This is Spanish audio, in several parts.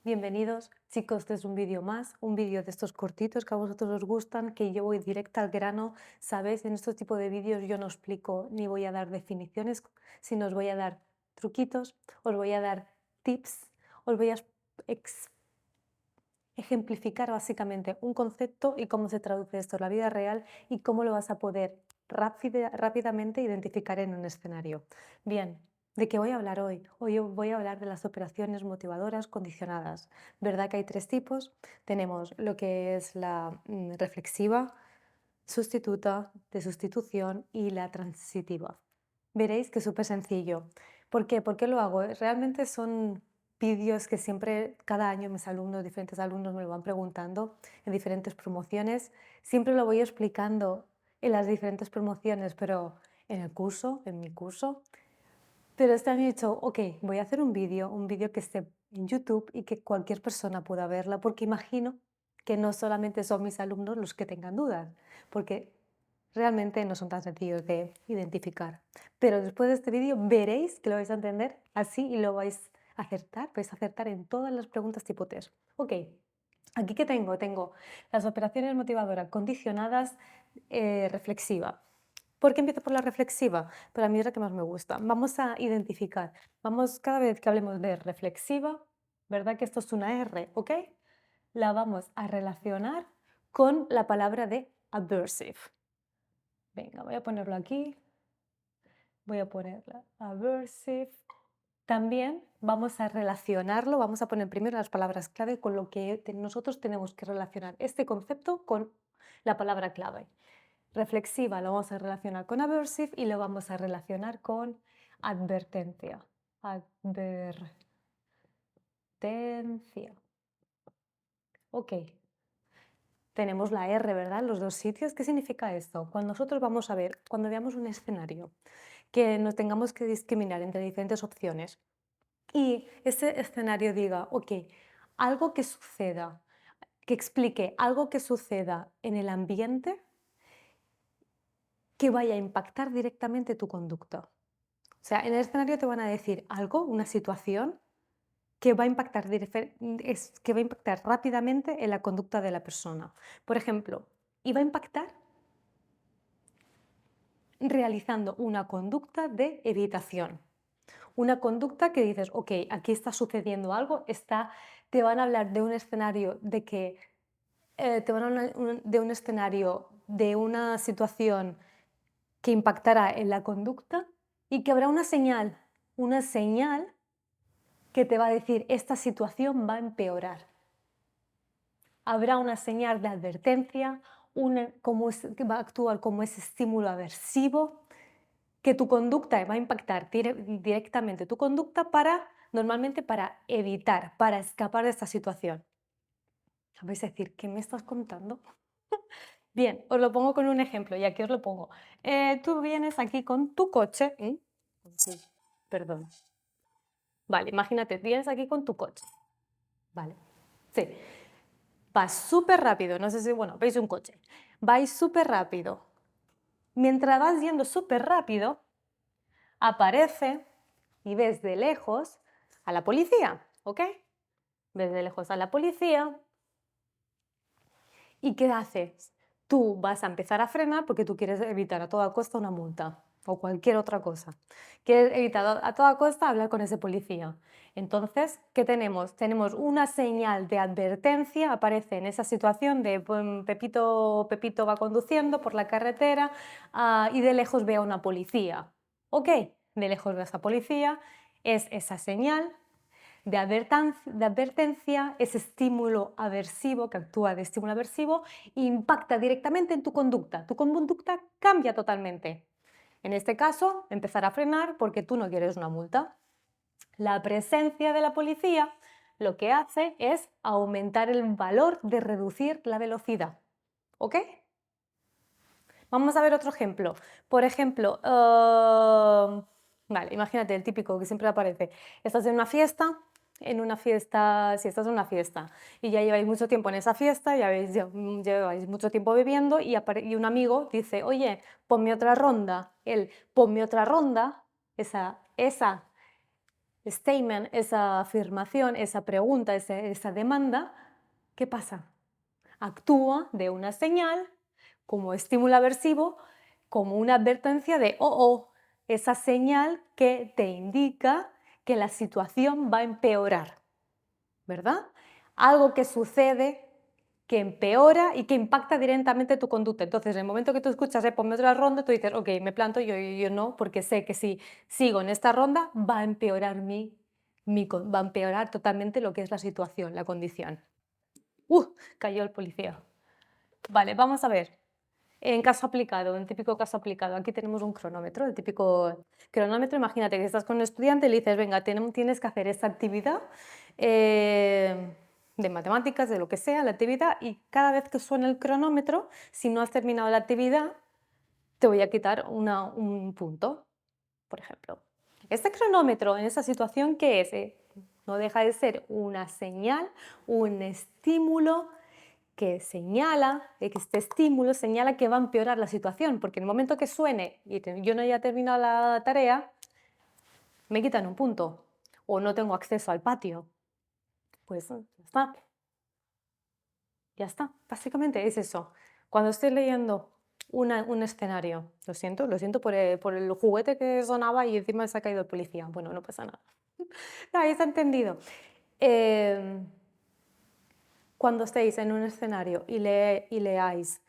Bienvenidos, chicos, este es un vídeo más, un vídeo de estos cortitos que a vosotros os gustan, que yo voy directa al grano, ¿sabéis? En estos tipos de vídeos yo no explico ni voy a dar definiciones, sino os voy a dar truquitos, os voy a dar tips, os voy a ex- ejemplificar básicamente un concepto y cómo se traduce esto en la vida real y cómo lo vas a poder rápidamente identificar en un escenario. Bien, ¿de qué voy a hablar hoy? Hoy voy a hablar de las operaciones motivadoras condicionadas. ¿Verdad que hay tres tipos? Tenemos lo que es la reflexiva, sustituta, de sustitución y la transitiva. Veréis que es súper sencillo. ¿Por qué? ¿Por qué lo hago? Realmente son vídeos que siempre, cada año mis alumnos, diferentes alumnos me lo van preguntando en diferentes promociones. Siempre lo voy explicando en las diferentes promociones, pero en el curso, en mi curso. Pero este año he dicho, ok, voy a hacer un vídeo que esté en YouTube y que cualquier persona pueda verla, porque imagino que no solamente son mis alumnos los que tengan dudas, porque realmente no son tan sencillos de identificar. Pero después de este vídeo veréis que lo vais a entender así y lo vais a acertar en todas las preguntas tipo test. Ok, aquí que tengo, tengo las operaciones motivadoras condicionadas reflexiva. ¿Por qué empiezo por la reflexiva? Para mí es la que más me gusta. Vamos a identificar, vamos cada vez que hablemos de reflexiva, ¿verdad? Que esto es una R, ¿ok? La vamos a relacionar con la palabra de aversive. Venga, voy a ponerlo aquí. Voy a ponerla aversive. También vamos a relacionarlo, vamos a poner primero las palabras clave con lo que nosotros tenemos que relacionar este concepto con la palabra clave. Reflexiva lo vamos a relacionar con aversive y lo vamos a relacionar con advertencia. Advertencia. Ok. Tenemos la R, ¿verdad? En los dos sitios. ¿Qué significa esto? Cuando nosotros vamos a ver, cuando veamos un escenario que nos tengamos que discriminar entre diferentes opciones y ese escenario diga, ok, algo que suceda, que explique algo que suceda en el ambiente que vaya a impactar directamente tu conducta. O sea, en el escenario te van a decir algo, una situación que va a impactar, que va a impactar rápidamente en la conducta de la persona. Por ejemplo, y va a impactar realizando una conducta de evitación. Una conducta que dices, ok, aquí está sucediendo algo, te van a hablar de un escenario de que te van a hablar de un escenario de una situación que impactará en la conducta y que habrá una señal que te va a decir esta situación va a empeorar. Habrá una señal de advertencia, que va a actuar como ese estímulo aversivo, que tu conducta va a impactar directamente tu conducta normalmente para evitar, para escapar de esta situación. Vais a decir, ¿qué me estás contando? Bien, os lo pongo con un ejemplo y aquí os lo pongo. Tú vienes aquí con tu coche. Sí, perdón. Vale, imagínate, vienes aquí con tu coche. Vale. Sí. Vas súper rápido, no sé si, bueno, veis un coche. Vais súper rápido. Mientras vas yendo súper rápido, aparece y ves de lejos a la policía, ¿ok? Ves de lejos a la policía y ¿qué haces? Tú vas a empezar a frenar porque tú quieres evitar a toda costa una multa o cualquier otra cosa. Quieres evitar a toda costa hablar con ese policía. Entonces, ¿qué tenemos? Tenemos una señal de advertencia, aparece en esa situación de Pepito va conduciendo por la carretera y de lejos ve a una policía. ¿Ok? De lejos ve a esa policía, es esa señal de advertencia, ese estímulo aversivo que actúa de estímulo aversivo impacta directamente en tu conducta. Tu conducta cambia totalmente. En este caso, empezar a frenar porque tú no quieres una multa. La presencia de la policía lo que hace es aumentar el valor de reducir la velocidad. ¿Ok? Vamos a ver otro ejemplo. Por ejemplo, vale, imagínate el típico que siempre aparece. Estás en una fiesta, si estás en una fiesta y ya lleváis mucho tiempo en esa fiesta, lleváis mucho tiempo bebiendo y un amigo dice, oye, ponme otra ronda. Ponme otra ronda, esa statement, esa afirmación, esa pregunta, esa demanda, ¿qué pasa? Actúa de una señal como estímulo aversivo, como una advertencia de, esa señal que te indica que la situación va a empeorar, ¿verdad? Algo que sucede, que empeora y que impacta directamente tu conducta. Entonces, en el momento que tú escuchas, ponme otra ronda, tú dices, ok, me planto, yo no, porque sé que si sigo en esta ronda va a empeorar va a empeorar totalmente lo que es la situación, la condición. Cayó el policía. Vale, vamos a ver. En caso aplicado, en típico caso aplicado, aquí tenemos un cronómetro, el típico cronómetro. Imagínate que estás con un estudiante y le dices, venga, tienes que hacer esta actividad de matemáticas, de lo que sea, la actividad, y cada vez que suene el cronómetro, si no has terminado la actividad, te voy a quitar un punto, por ejemplo. Este cronómetro en esa situación, ¿qué es? No deja de ser una señal, un estímulo que señala, que este estímulo señala que va a empeorar la situación, porque en el momento que suene y yo no haya terminado la tarea, me quitan un punto o no tengo acceso al patio. Pues ya está, básicamente es eso. Cuando estoy leyendo un escenario, lo siento por el juguete que sonaba y encima se ha caído el policía. Bueno, no pasa nada. Nadie se ha entendido. Em, Cuando estéis en un escenario y leáis,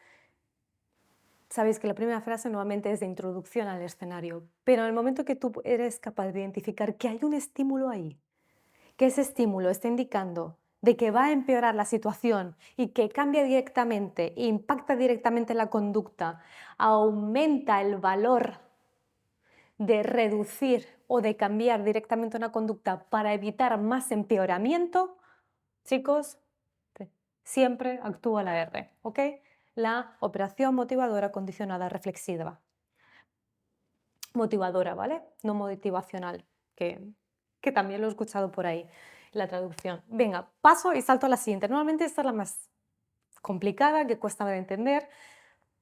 sabéis que la primera frase nuevamente es de introducción al escenario, pero en el momento que tú eres capaz de identificar que hay un estímulo ahí, que ese estímulo está indicando de que va a empeorar la situación y que cambia directamente, impacta directamente la conducta, aumenta el valor de reducir o de cambiar directamente una conducta para evitar más empeoramiento, chicos, siempre actúa la R, ¿ok? La operación motivadora condicionada reflexiva. Motivadora, ¿vale? No motivacional, que también lo he escuchado por ahí, la traducción. Venga, paso y salto a la siguiente. Normalmente esta es la más complicada, que cuesta de entender,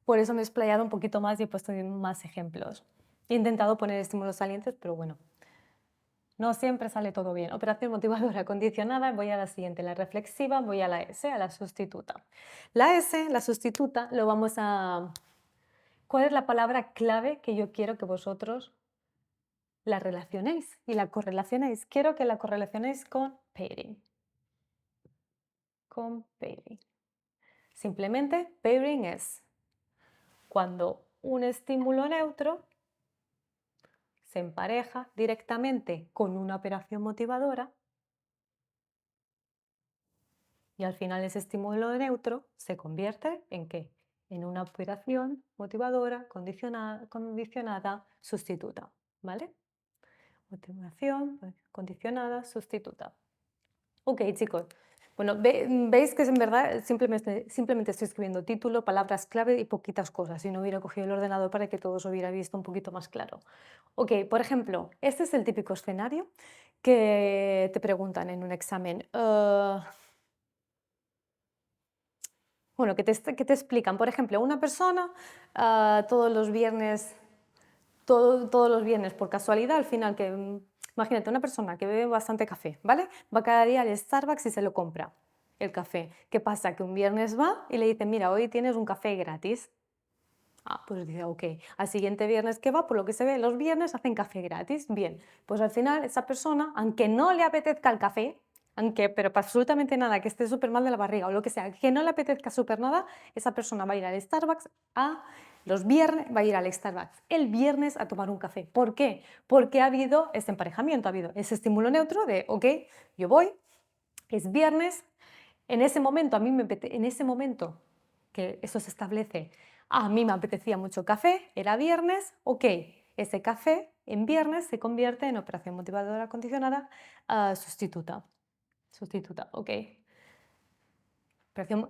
por eso me he explayado un poquito más y he puesto más ejemplos. He intentado poner estímulos salientes, pero bueno, no siempre sale todo bien. Operación motivadora condicionada, voy a la siguiente, la reflexiva, voy a la S, a la sustituta. La S, la sustituta, lo vamos a... ¿Cuál es la palabra clave que yo quiero que vosotros la relacionéis y la correlacionéis? Quiero que la correlacionéis con pairing. Con pairing. Simplemente pairing es cuando un estímulo neutro se empareja directamente con una operación motivadora y al final ese estímulo neutro se convierte ¿en qué? En una operación motivadora condicionada sustituta, ¿vale? Motivación condicionada sustituta. Ok, chicos. Bueno, veis que en verdad simplemente estoy escribiendo título, palabras clave y poquitas cosas. Si no hubiera cogido el ordenador para que todos hubiera visto un poquito más claro. Ok, por ejemplo, este es el típico escenario que te preguntan en un examen. Bueno, que te explican, por ejemplo, una persona todos los viernes, todos los viernes por casualidad, al final que, imagínate, una persona que bebe bastante café, ¿vale? Va cada día al Starbucks y se lo compra, el café. ¿Qué pasa? Que un viernes va y le dicen, mira, hoy tienes un café gratis. Ah, pues dice, ok. Al siguiente viernes que va, por lo que se ve, los viernes hacen café gratis. Bien, pues al final esa persona, aunque no le apetezca el café, pero para absolutamente nada, que esté súper mal de la barriga o lo que sea, que no le apetezca súper nada, esa persona va a ir al Starbucks los viernes, va a ir al Starbucks el viernes a tomar un café. ¿Por qué? Porque ha habido este emparejamiento, ha habido ese estímulo neutro de, ok, yo voy, es viernes, en ese momento, en ese momento que eso se establece, a mí me apetecía mucho café, era viernes, ok, ese café en viernes se convierte en operación motivadora condicionada sustituta. Sustituta, ok.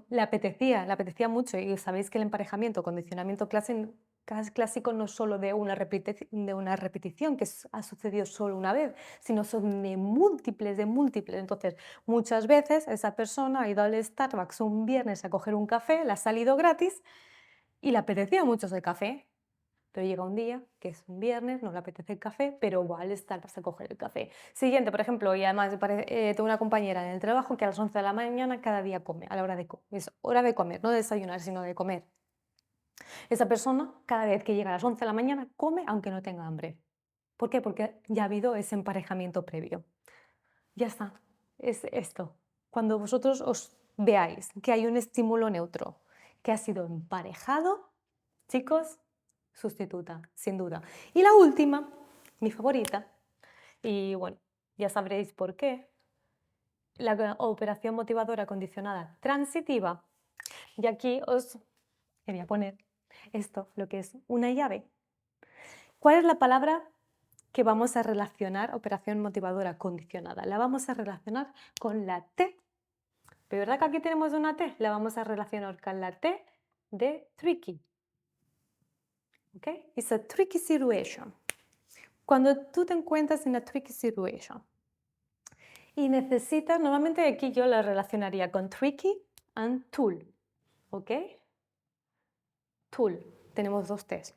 Le apetecía mucho y sabéis que el emparejamiento, condicionamiento clásico no es solo de una repetición que ha sucedido solo una vez, sino son de múltiples, de múltiples. Entonces, muchas veces esa persona ha ido al Starbucks un viernes a coger un café, le ha salido gratis y le apetecía mucho ese café. Pero llega un día, que es un viernes, no le apetece el café, pero igual está, vas a coger el café. Siguiente, por ejemplo, y además tengo una compañera en el trabajo que a las 11 de la mañana cada día come, a la hora de comer. Es hora de comer, no de desayunar, sino de comer. Esa persona, cada vez que llega a las 11 de la mañana, come aunque no tenga hambre. ¿Por qué? Porque ya ha habido ese emparejamiento previo. Ya está, es esto. Cuando vosotros os veáis que hay un estímulo neutro que ha sido emparejado, chicos, sustituta, sin duda. Y la última, mi favorita, y bueno, ya sabréis por qué, la operación motivadora condicionada transitiva. Y aquí os quería poner esto, lo que es una llave. ¿Cuál es la palabra que vamos a relacionar, operación motivadora condicionada? La vamos a relacionar con la T. ¿Pero verdad que aquí tenemos una T? La vamos a relacionar con la T de tricky. ¿Ok? It's a tricky situation. Cuando tú te encuentras en una tricky situation y necesitas, normalmente aquí yo la relacionaría con tricky and tool. ¿Ok? Tool. Tenemos dos T's.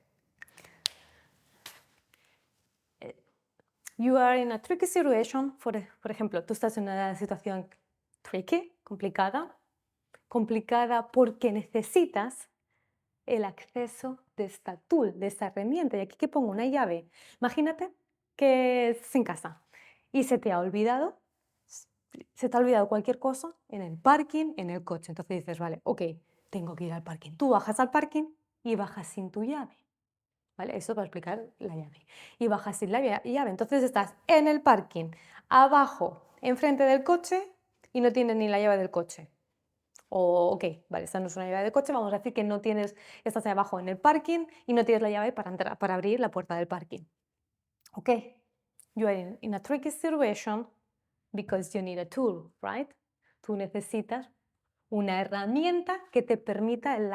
You are in a tricky situation, por ejemplo, tú estás en una situación tricky, complicada porque necesitas el acceso de esta tool, de esta herramienta. Y aquí que pongo una llave. Imagínate que estás en casa y se te ha olvidado, cualquier cosa en el parking, en el coche. Entonces dices, vale, ok, tengo que ir al parking. Tú bajas al parking y bajas sin tu llave. ¿Vale? Eso para explicar la llave. Y bajas sin la llave. Entonces estás en el parking, abajo, enfrente del coche y no tienes ni la llave del coche. O, ok, vale, esta no es una llave del coche, vamos a decir que no tienes, estás ahí abajo en el parking y no tienes la llave para entrar, para abrir la puerta del parking. Ok, you are in a tricky situation because you need a tool, right? Tú necesitas una herramienta que te permita el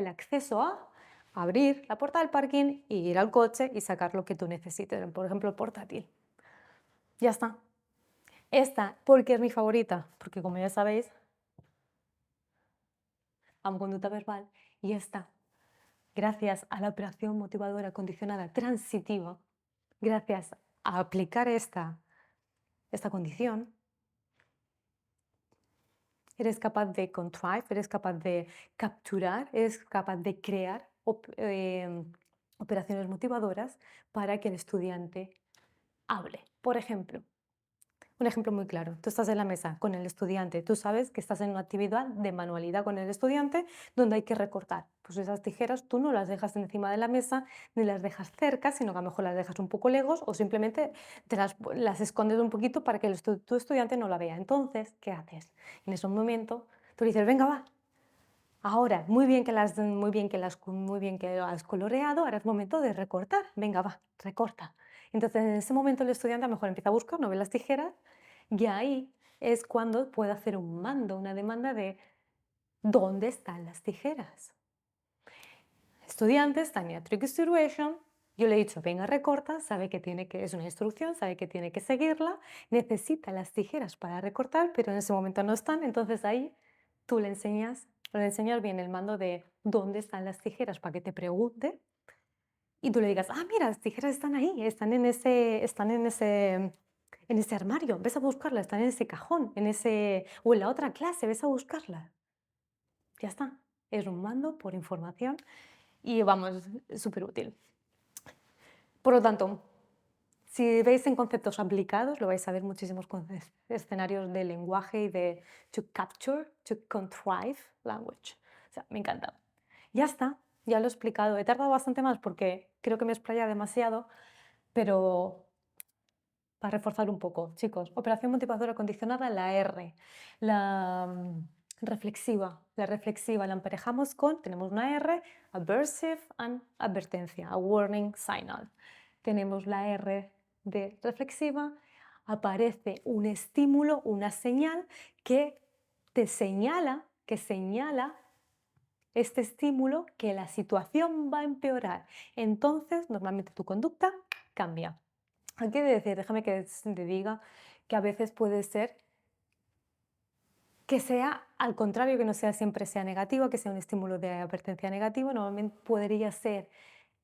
acceso a abrir la puerta del parking y ir al coche y sacar lo que tú necesites, por ejemplo, el portátil. Ya está. Esta, porque es mi favorita, porque como ya sabéis, amo conducta verbal y esta, gracias a la operación motivadora condicionada transitiva, gracias a aplicar esta condición, eres capaz de contrive, eres capaz de capturar, eres capaz de crear operaciones motivadoras para que el estudiante hable. Por ejemplo, un ejemplo muy claro, tú estás en la mesa con el estudiante, tú sabes que estás en una actividad de manualidad con el estudiante donde hay que recortar. Pues esas tijeras tú no las dejas encima de la mesa ni las dejas cerca, sino que a lo mejor las dejas un poco lejos o simplemente las escondes un poquito para que tu estudiante no la vea. Entonces, ¿qué haces? En ese momento tú le dices, venga, va, ahora, muy bien que lo has coloreado, ahora es momento de recortar. Venga, va, recorta. Entonces, en ese momento el estudiante a lo mejor empieza a buscar, no ve las tijeras, y ahí es cuando puede hacer un mando, una demanda de ¿dónde están las tijeras? Estudiante está en a tricky situation, yo le he dicho, venga, recorta, sabe que es una instrucción, sabe que tiene que seguirla, necesita las tijeras para recortar, pero en ese momento no están, entonces ahí tú le enseñas bien el mando de dónde están las tijeras para que te pregunte y tú le digas, ah, mira, las tijeras están ahí, en ese armario, ves a buscarlas, están en ese cajón, o en la otra clase, ves a buscarlas. Ya está, es un mando por información y vamos, es súper útil. Por lo tanto, si veis en conceptos aplicados, lo vais a ver muchísimos escenarios de lenguaje y de to capture, to contrive language. O sea, me encanta. Ya está, ya lo he explicado. He tardado bastante más porque creo que me explaya demasiado, pero para reforzar un poco, chicos, operación motivadora condicionada, la R, la reflexiva. La reflexiva la emparejamos con, tenemos una R, aversive and advertencia, a warning signal. Tenemos la R de reflexiva, aparece un estímulo, una señal que señala este estímulo que la situación va a empeorar. Entonces, normalmente tu conducta cambia. ¿Qué quiere decir? Déjame que te diga que a veces puede ser que sea al contrario, que no sea siempre sea negativo, que sea un estímulo de advertencia negativo. Normalmente podría ser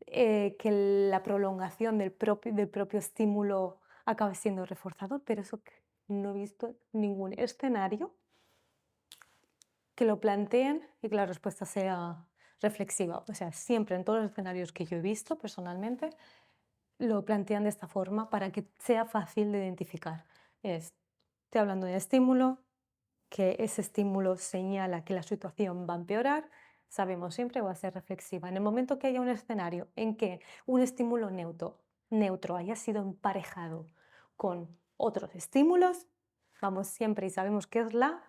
que la prolongación del propio estímulo acabe siendo reforzador, pero eso que no he visto ningún escenario que lo planteen y que la respuesta sea reflexiva. O sea, siempre en todos los escenarios que yo he visto personalmente, lo plantean de esta forma para que sea fácil de identificar. Estoy hablando de estímulo, que ese estímulo señala que la situación va a empeorar, sabemos siempre va a ser reflexiva. En el momento que haya un escenario en que un estímulo neutro haya sido emparejado con otros estímulos, vamos siempre y sabemos que es la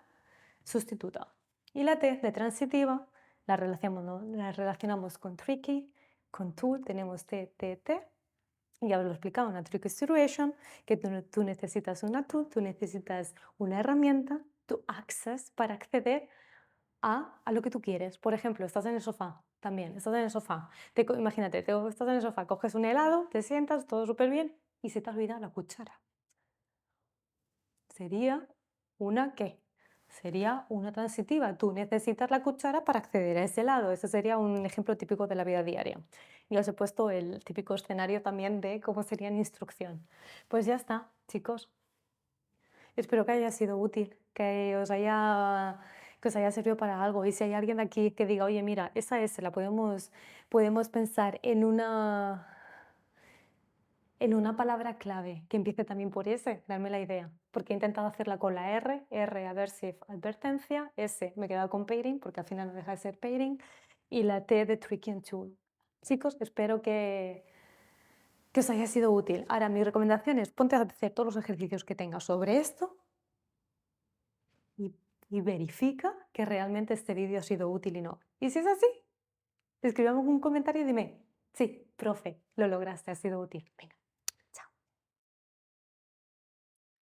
sustituta. Y la T de transitiva la relacionamos con tricky, con tool, tenemos T, T, T. Ya os lo he explicado, una tricky situation, que tú necesitas una tool, tú necesitas una herramienta, tu access para acceder a lo que tú quieres. Por ejemplo, estás en el sofá, también, estás en el sofá. Imagínate, estás en el sofá, coges un helado, te sientas, todo súper bien, y se te ha olvidado la cuchara. Sería una ¿qué? Sería una transitiva. Tú necesitas la cuchara para acceder a ese helado. Ese sería un ejemplo típico de la vida diaria. Y os he puesto el típico escenario también de cómo sería en instrucción. Pues ya está, chicos. Espero que haya sido útil, que os haya servido para algo. Y si hay alguien aquí que diga, oye, mira, esa S la podemos pensar en una palabra clave que empiece también por S, darme la idea. Porque he intentado hacerla con la R, aversive, advertencia, S, me he quedado con pairing, porque al final no deja de ser pairing, y la T de tricky and tool. Chicos, espero que os haya sido útil. Ahora, mi recomendación es ponte a hacer todos los ejercicios que tengas sobre esto y, y verifica que realmente este vídeo ha sido útil y no. Y si es así, escríbame un comentario y dime, sí, profe, lo lograste, ha sido útil. Venga.